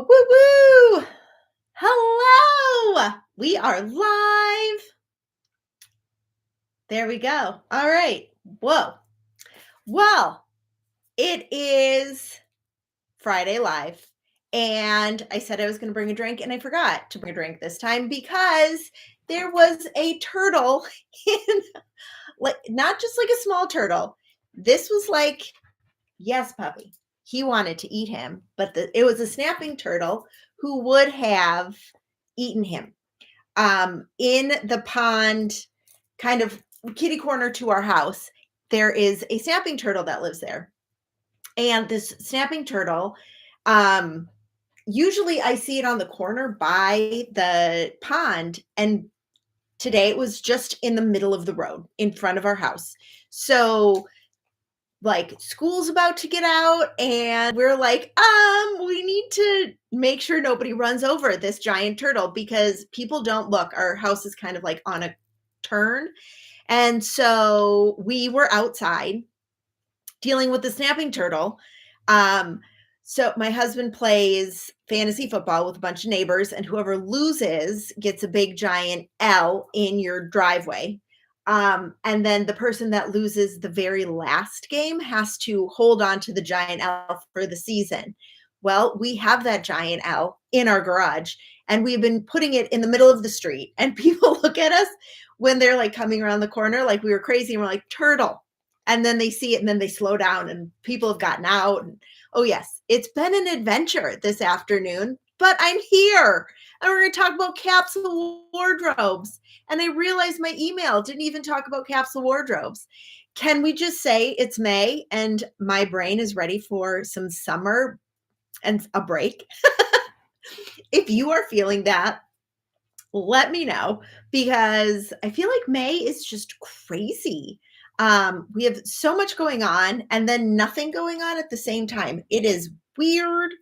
Woo woo! Hello! We are live. There we go. All right. Whoa. Well, it is Friday Live. And I said I was going to bring a drink, and I forgot to bring a drink this time because there was a turtle in, like, not just like a small turtle. This was like, yes, puppy. He wanted to eat him, but it was a snapping turtle who would have eaten him. In the pond, kind of kitty corner to our house, there is a snapping turtle that lives there. And this snapping turtle, usually I see it on the corner by the pond. And today it was just in the middle of the road in front of our house. So like school's about to get out and we're like, we need to make sure nobody runs over this giant turtle because people don't look. Our house is kind of like on a turn. And so we were outside dealing with the snapping turtle. So my husband plays fantasy football with a bunch of neighbors, and whoever loses gets a big giant L in your driveway. And then the person that loses the very last game has to hold on to the giant L for the season. Well, we have that giant L in our garage, and we've been putting it in the middle of the street. And people look at us when they're like coming around the corner, like we were crazy, and we're like, turtle. And then they see it, and then they slow down, and people have gotten out. And oh, yes, it's been an adventure this afternoon, but I'm here. And we're going to talk about capsule wardrobes. And I realized my email didn't even talk about capsule wardrobes. Can we just say it's May and my brain is ready for some summer and a break? If you are feeling that, let me know because I feel like May is just crazy. We have so much going on and then nothing going on at the same time. It is weird.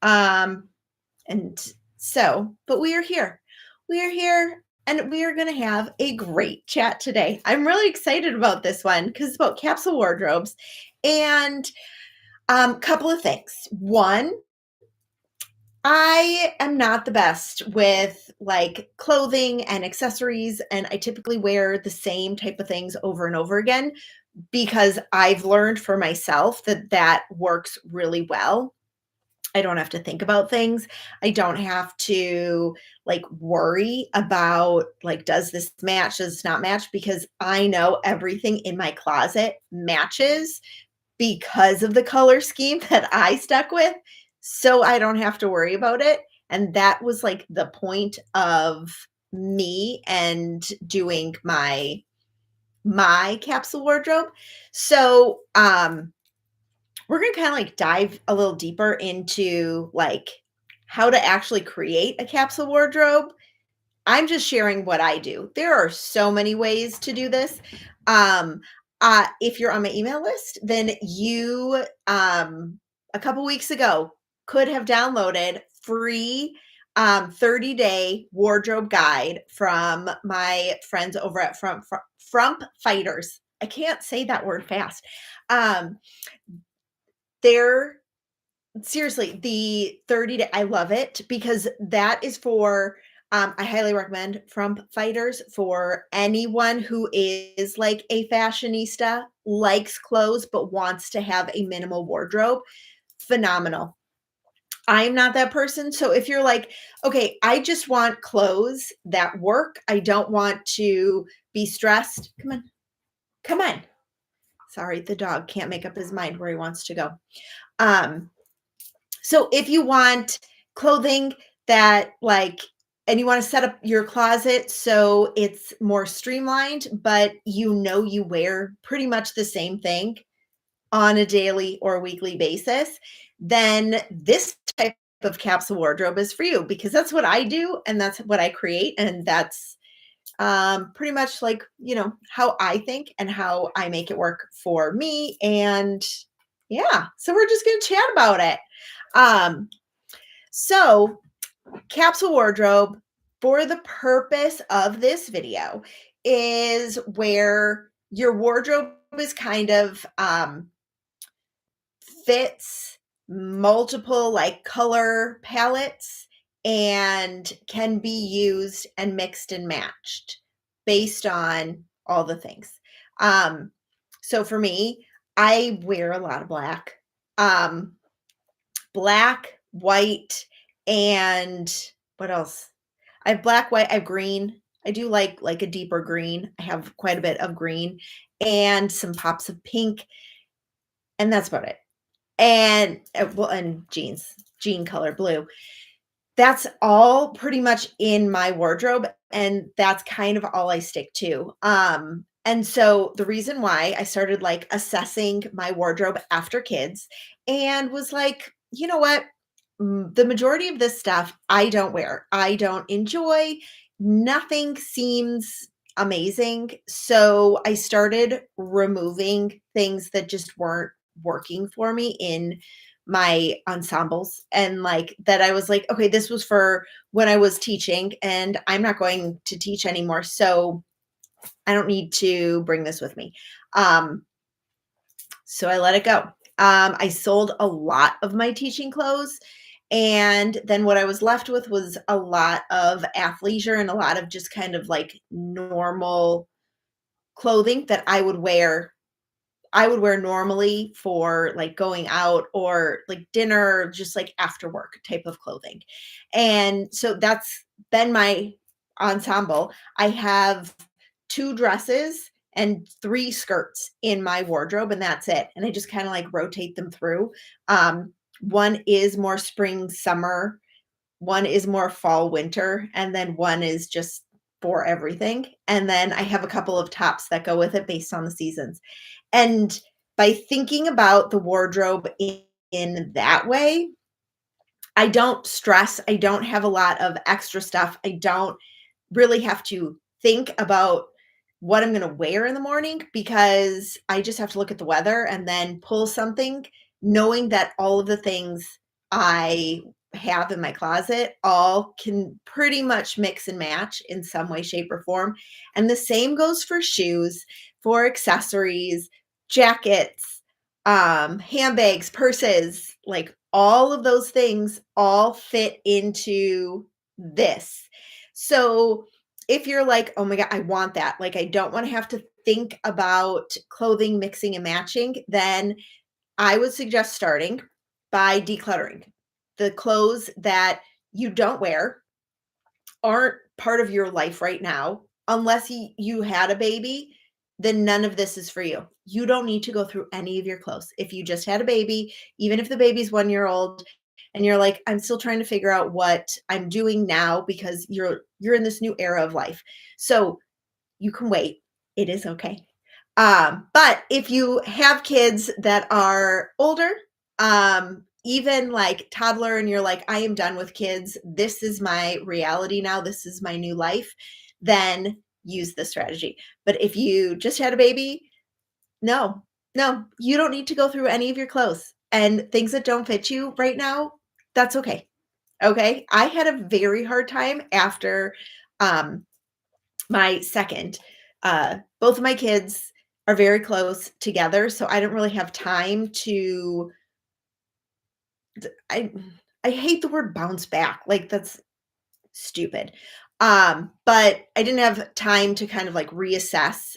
And so, but we are here. We are here and we are going to have a great chat today. I'm really excited about this one because it's about capsule wardrobes and a couple of things. One, I am not the best with like clothing and accessories, and I typically wear the same type of things over and over again because I've learned for myself that that works really well. I don't have to think about things. I don't have to like worry about like, does this match? Does this not match? Because I know everything in my closet matches because of the color scheme that I stuck with. So I don't have to worry about it. And that was like the point of me and doing my capsule wardrobe. So we're going to kind of like dive a little deeper into like how to actually create a capsule wardrobe. I'm just sharing what I do. There are so many ways to do this. If you're on my email list, then you a couple weeks ago could have downloaded free 30-day wardrobe guide from my friends over at Frump Fighters. I can't say that word fast. They're seriously the 30-day. I love it because that is for I highly recommend Frump Fighters for anyone who is like a fashionista, likes clothes, but wants to have a minimal wardrobe. Phenomenal. I'm not that person. So if you're like, okay, I just want clothes that work. I don't want to be stressed. Come on. Come on. Sorry, the dog can't make up his mind where he wants to go. So if you want clothing that like, and you want to set up your closet so it's more streamlined, but you know you wear pretty much the same thing on a daily or weekly basis, then this type of capsule wardrobe is for you because that's what I do and that's what I create. And that's pretty much like, you know, how I think and how I make it work for me. And yeah, so we're just going to chat about it. So capsule wardrobe for the purpose of this video is where your wardrobe is kind of fits multiple like color palettes and can be used and mixed and matched based on all the things. Um, so for me, I wear a lot of black. Um, Black, white, and what else? I have black, white, I have green. I do like a deeper green. I have quite a bit of green and some pops of pink, and that's about it. And well, and jean color blue. That's all pretty much in my wardrobe, and that's kind of all I stick to. And so the reason why I started like assessing my wardrobe after kids and was like, you know what? The majority of this stuff I don't wear. I don't enjoy. Nothing seems amazing. So I started removing things that just weren't working for me in my ensembles, and like that I was like, okay, this was for when I was teaching and I'm not going to teach anymore. So I don't need to bring this with me. Um, so I let it go. I sold a lot of my teaching clothes. And then what I was left with was a lot of athleisure and a lot of just kind of like normal clothing that I would wear normally for like going out or like dinner, just like after work type of clothing. And so that's been my ensemble. I have 2 dresses and 3 skirts in my wardrobe, and that's it. And I just kind of like rotate them through. One is more spring, summer, one is more fall, winter, and then one is just for everything. And then I have a couple of tops that go with it based on the seasons. And by thinking about the wardrobe in that way, I don't stress. I don't have a lot of extra stuff. I don't really have to think about what I'm going to wear in the morning because I just have to look at the weather and then pull something, knowing that all of the things I have in my closet all can pretty much mix and match in some way, shape, or form. And the same goes for shoes, for accessories, jackets, handbags, purses, like all of those things all fit into this. So if you're like, oh my God, I want that, like I don't want to have to think about clothing mixing and matching, then I would suggest starting by decluttering the clothes that you don't wear, aren't part of your life right now, unless you had a baby, then none of this is for you. You don't need to go through any of your clothes. If you just had a baby, even if the baby's 1 year old and you're like, I'm still trying to figure out what I'm doing now because you're in this new era of life. So you can wait. It is okay. But if you have kids that are older, even like toddler, and you're like, I am done with kids, this is my reality now, this is my new life, then use this strategy. But if you just had a baby, no, no, you don't need to go through any of your clothes and things that don't fit you right now. That's okay. Okay. I had a very hard time after um, my second. Both of my kids are very close together, so I don't really have time to I I hate the word bounce back. Like that's stupid. But I didn't have time to kind of like reassess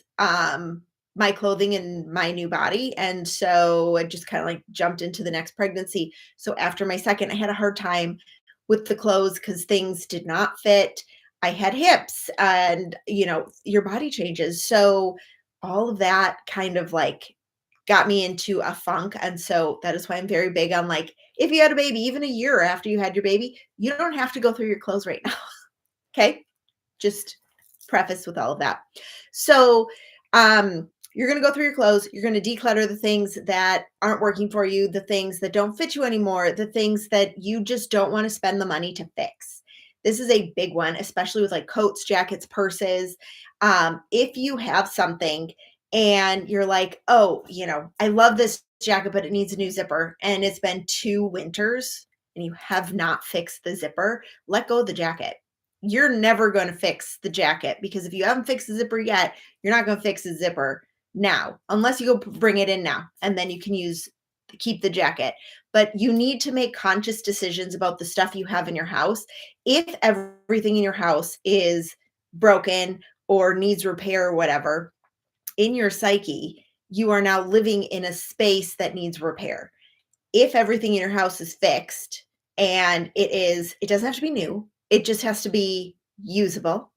my clothing and my new body. And so I just kind of like jumped into the next pregnancy. So after my second, I had a hard time with the clothes because things did not fit. I had hips and your body changes. So all of that kind of like got me into a funk. And so that is why I'm very big on like, if you had a baby, even a year after you had your baby, you don't have to go through your clothes right now. Okay. Just preface with all of that. So, you're going to go through your clothes. You're going to declutter the things that aren't working for you, the things that don't fit you anymore, the things that you just don't want to spend the money to fix. This is a big one, especially with like coats, jackets, purses. If you have something and you're like, oh, I love this jacket, but it needs a new zipper, and it's been 2 winters and you have not fixed the zipper, let go of the jacket. You're never going to fix the jacket because if you haven't fixed the zipper yet, you're not going to fix the zipper now, unless you go bring it in now, and then you can use keep the jacket. But you need to make conscious decisions about the stuff you have in your house. If everything in your house is broken or needs repair or whatever, in your psyche, you are now living in a space that needs repair. If everything in your house is fixed and it doesn't have to be new, it just has to be usable,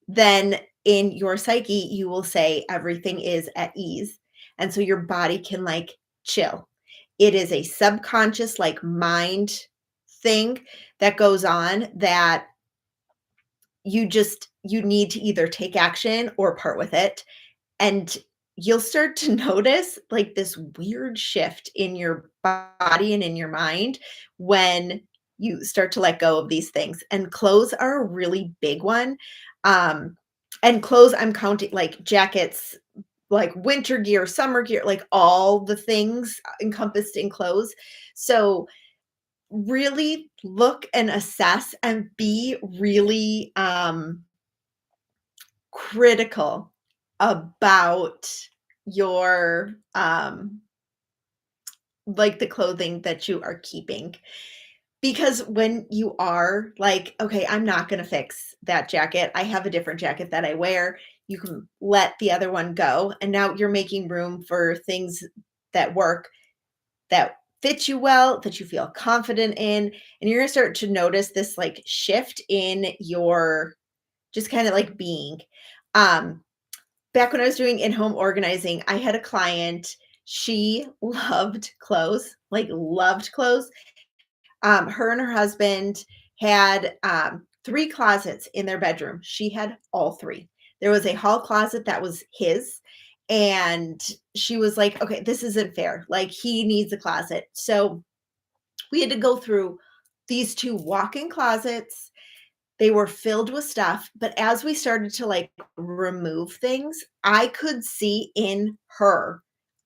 then in your psyche, you will say everything is at ease. And so your body can like chill. It is a subconscious, like mind thing that goes on that you need to either take action or part with it. And you'll start to notice like this weird shift in your body and in your mind when you start to let go of these things. And clothes are a really big one. Um, and clothes, I'm counting like jackets, like winter gear, summer gear, like all the things encompassed in clothes. So really look and assess and be really critical about your like the clothing that you are keeping. Because when you are like, okay, I'm not going to fix that jacket. I have a different jacket that I wear. You can let the other one go. And now you're making room for things that work, that fit you well, that you feel confident in. And you're going to start to notice this like shift in your just kind of like being. Um, Back when I was doing in-home organizing, I had a client, she loved clothes, like loved clothes. Her and her husband had 3 closets in their bedroom. She had all 3. There was a hall closet that was his, and she was like, "Okay, this isn't fair. Like, he needs a closet." So, we had to go through these 2 walk-in closets. They were filled with stuff, but as we started to, like, remove things, I could see in her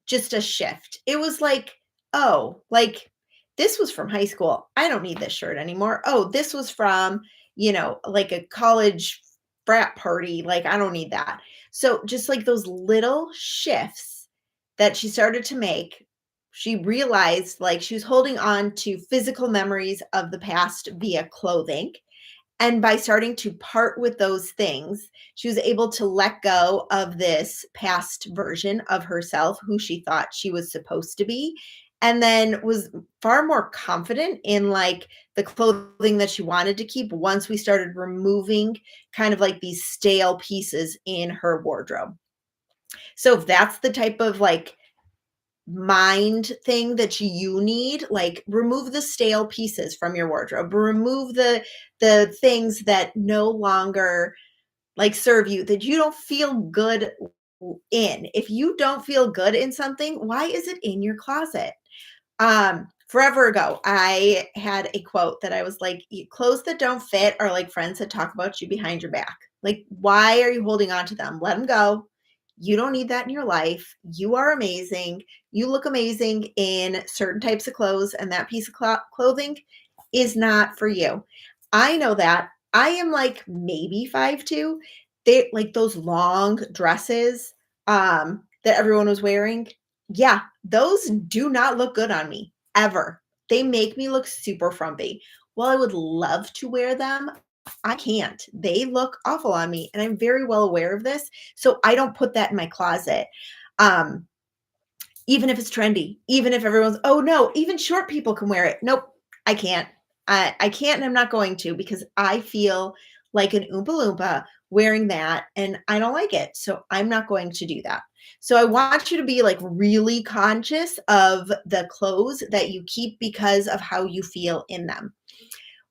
just a shift. It was like, "Oh, like, this was from high school. I don't need this shirt anymore. Oh, this was from, like, a college frat party. Like, I don't need that." So, just, like, those little shifts that she started to make, she realized, like, she was holding on to physical memories of the past via clothing, and by starting to part with those things, she was able to let go of this past version of herself, who she thought she was supposed to be, and then was far more confident in like the clothing that she wanted to keep once we started removing kind of like these stale pieces in her wardrobe. So if that's the type of like mind thing that you need, like remove the stale pieces from your wardrobe, remove the things that no longer like serve you, that you don't feel good in. If you don't feel good in something, why is it in your closet? Forever ago, I had a quote that I was like, clothes that don't fit are like friends that talk about you behind your back. Like, why are you holding on to them? Let them go. You don't need that in your life. You are amazing. You look amazing in certain types of clothes, and that piece of clothing is not for you. I know that. I am like maybe 5'2". They like those long dresses that everyone was wearing. Yeah, those do not look good on me ever. They make me look super frumpy. While I would love to wear them, I can't. They look awful on me, and I'm very well aware of this, so I don't put that in my closet. Um, Even if it's trendy, even if everyone's, "Oh, no, even short people can wear it." Nope, I can't. I can't, and I'm not going to, because I feel like an Oompa Loompa wearing that, and I don't like it, so I'm not going to do that. So I want you to be, like, really conscious of the clothes that you keep because of how you feel in them.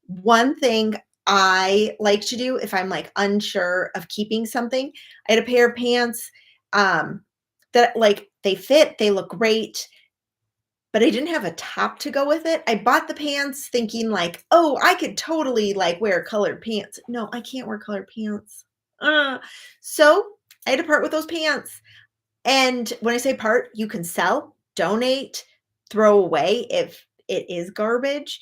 One thing I like to do if I'm, like, unsure of keeping something, I had a pair of pants, um, that, like, they fit, they look great, but I didn't have a top to go with it. I bought the pants thinking like, "Oh, I could totally, like, wear colored pants." No, I can't wear colored pants. Uh, so I had to part with those pants. And when I say part, you can sell, donate, throw away if it is garbage.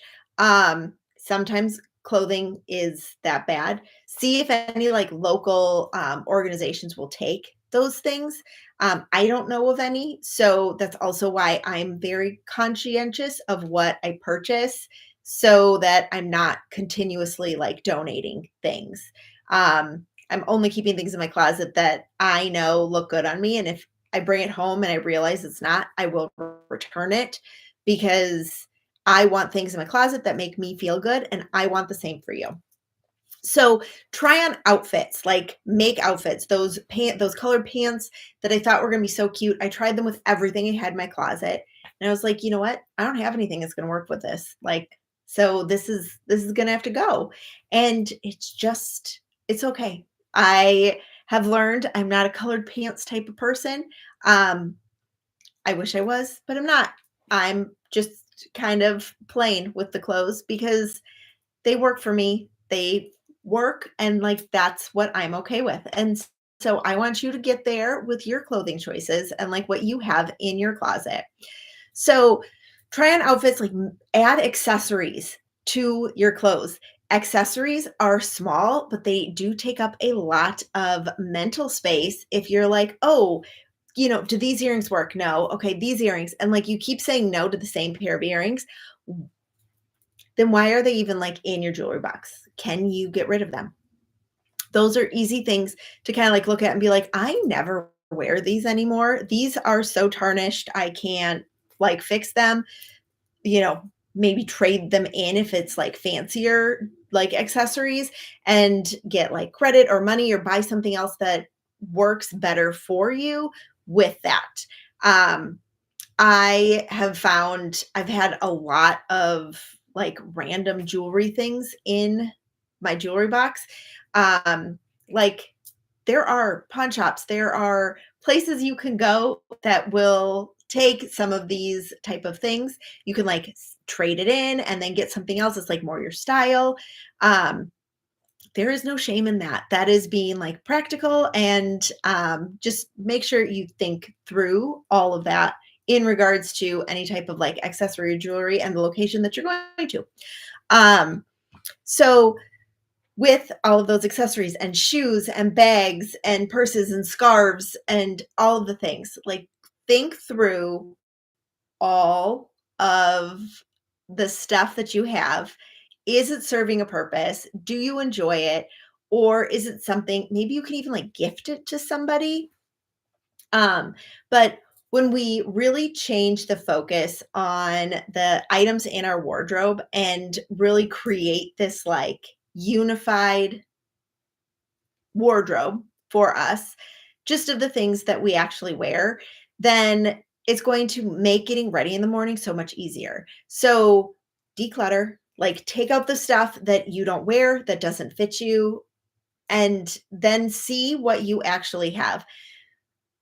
Sometimes clothing is that bad. See if any like local organizations will take those things. I don't know of any. So that's also why I'm very conscientious of what I purchase so that I'm not continuously like donating things. I'm only keeping things in my closet that I know look good on me. And if I bring it home and I realize it's not, I will return it because I want things in my closet that make me feel good. And I want the same for you. So try on outfits, like make outfits. Those colored pants that I thought were gonna be so cute. I tried them with everything I had in my closet. And I was like, you know what? I don't have anything that's gonna work with this. Like, so this is gonna have to go. And it's okay. I have learned I'm not a colored pants type of person. Um, I wish I was, but I'm not. I'm just kind of plain with the clothes because they work for me. They work and like that's what I'm okay with. And so I want you to get there with your clothing choices and like what you have in your closet. So try on outfits, like add accessories to your clothes. Accessories are small, but they do take up a lot of mental space. If you're like, oh, do these earrings work? No. Okay, these earrings. And like you keep saying no to the same pair of earrings, then why are they even like in your jewelry box? Can you get rid of them? Those are easy things to kind of like look at and be like, I never wear these anymore. These are so tarnished. I can't like fix them, maybe trade them in if it's like fancier like accessories and get like credit or money or buy something else that works better for you with that. Um, I have found I've had a lot of like random jewelry things in my jewelry box. Um, like there are pawn shops, there are places you can go that will take some of these type of things. You can like trade it in and then get something else that's like more your style. Um, there is no shame in that. That is being like practical and just make sure you think through all of that in regards to any type of like accessory or jewelry and the location that you're going to. Um, so with all of those accessories and shoes and bags and purses and scarves and all of the things, like think through all of the stuff that you have. Is it serving a purpose? Do you enjoy it? Or is it something maybe you can even like gift it to somebody? But when we really change the focus on the items in our wardrobe and really create this like unified wardrobe for us, just of the things that we actually wear, then it's going to make getting ready in the morning so much easier. So declutter, like take out the stuff that you don't wear, that doesn't fit you, and then see what you actually have.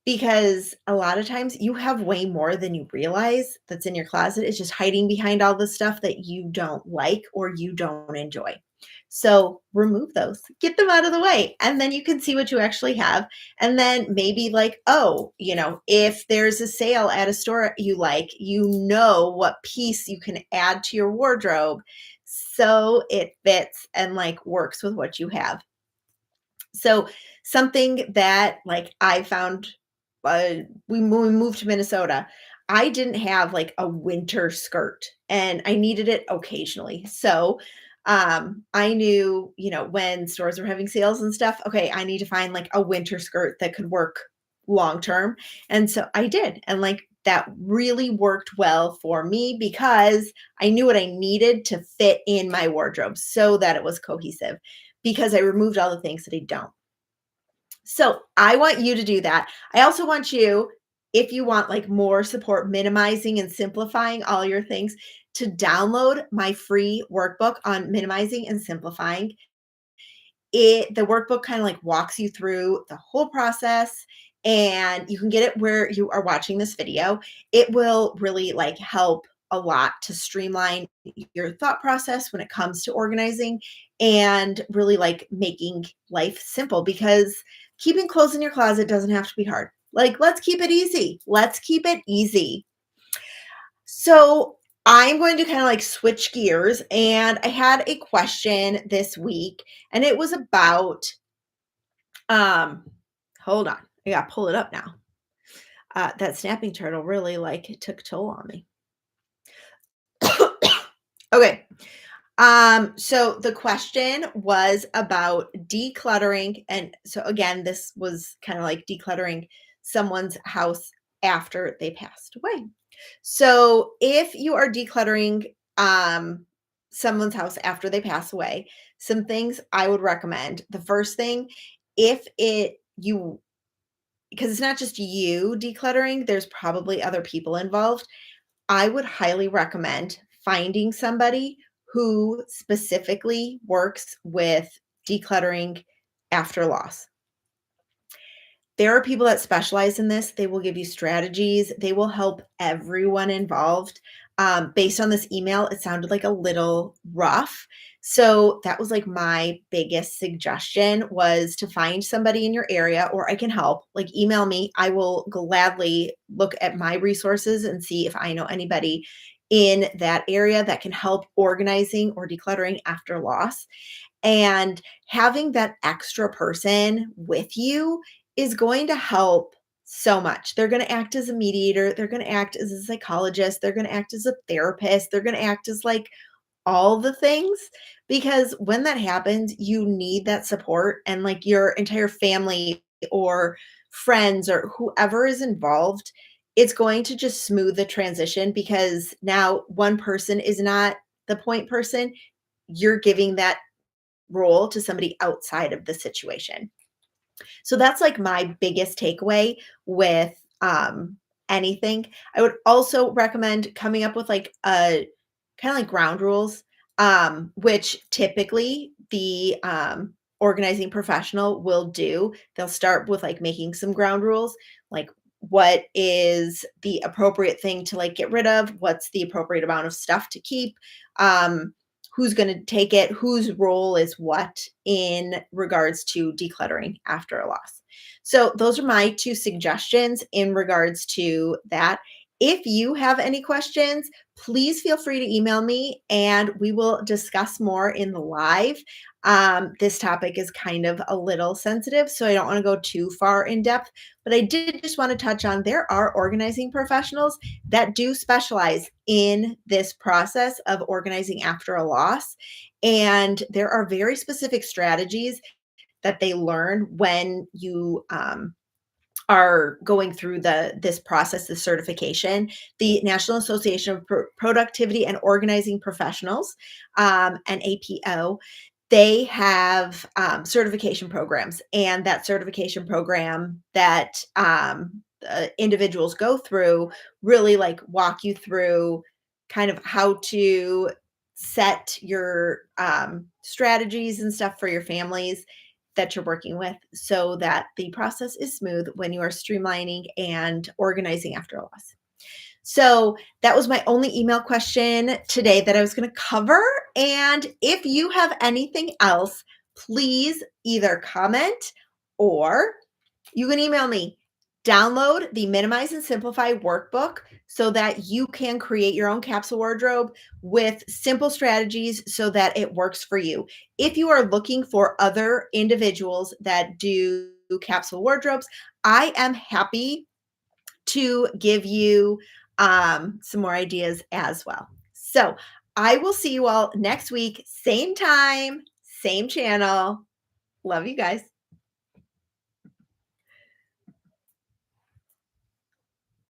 Because a lot of times you have way more than you realize that's in your closet. It's just hiding behind all the stuff that you don't like or you don't enjoy. So remove those, get them out of the way, and then you can see what you actually have. And then maybe, like, oh, if there's a sale at a store you like, what piece you can add to your wardrobe so it fits and like works with what you have. So something that like I found, when we moved to Minnesota, I didn't have like a winter skirt and I needed it occasionally. So I knew, when stores were having sales and stuff, okay, I need to find like a winter skirt that could work long term. And so I did. And like that really worked well for me because I knew what I needed to fit in my wardrobe so that it was cohesive because I removed all the things that I don't. So I want you to do that. I also want you, if you want like more support minimizing and simplifying all your things, to download my free workbook on minimizing and simplifying. The workbook kind of like walks you through the whole process and you can get it where you are watching this video. It will really like help a lot to streamline your thought process when it comes to organizing and really like making life simple because keeping clothes in your closet doesn't have to be hard. Like, let's keep it easy. Let's keep it easy. So I'm going to kind of like switch gears. And I had a question this week, and it was about, um, hold on. I gotta pull it up now. That snapping turtle really like took toll on me. Okay. So the question was about decluttering. And so again, this was kind of like decluttering someone's house after they passed away. So if you are decluttering someone's house after they pass away, some things I would recommend. The first thing, if it you because it's not just you decluttering, there's probably other people involved. I would highly recommend finding somebody who specifically works with decluttering after loss. There are people that specialize in this. They will give you strategies. They will help everyone involved. Based on this email, it sounded like a little rough. So that was like my biggest suggestion was to find somebody in your area or I can help. Like email me. I will gladly look at my resources and see if I know anybody in that area that can help organizing or decluttering after loss. And having that extra person with you is going to help so much. They're going to act as a mediator, they're going to act as a psychologist, they're going to act as a therapist, they're going to act as like all the things because when that happens, you need that support and like your entire family or friends or whoever is involved, it's going to just smooth the transition because now one person is not the point person. You're giving that role to somebody outside of the situation. So that's like my biggest takeaway with anything. I would also recommend coming up with like a kind of like ground rules, which typically the organizing professional will do. They'll start with like making some ground rules, like what is the appropriate thing to like get rid of, what's the appropriate amount of stuff to keep, who's going to take it, whose role is what in regards to decluttering after a loss. So, those are my two suggestions in regards to that. If you have any questions, please feel free to email me and we will discuss more in the live. This topic is kind of a little sensitive, so I don't want to go too far in depth, but I did just want to touch on there are organizing professionals that do specialize in this process of organizing after a loss. And there are very specific strategies that they learn when you are going through this process, the certification. The National Association of Productivity and Organizing Professionals, and APO, they have certification programs, and that certification program that individuals go through really like walk you through kind of how to set your strategies and stuff for your families that you're working with so that the process is smooth when you are streamlining and organizing after a loss. So that was my only email question today that I was going to cover. And if you have anything else, please either comment or you can email me. Download the Minimize and Simplify workbook so that you can create your own capsule wardrobe with simple strategies so that it works for you. If you are looking for other individuals that do capsule wardrobes, I am happy to give you some more ideas as well. So I will see you all next week, same time, same channel. Love you guys.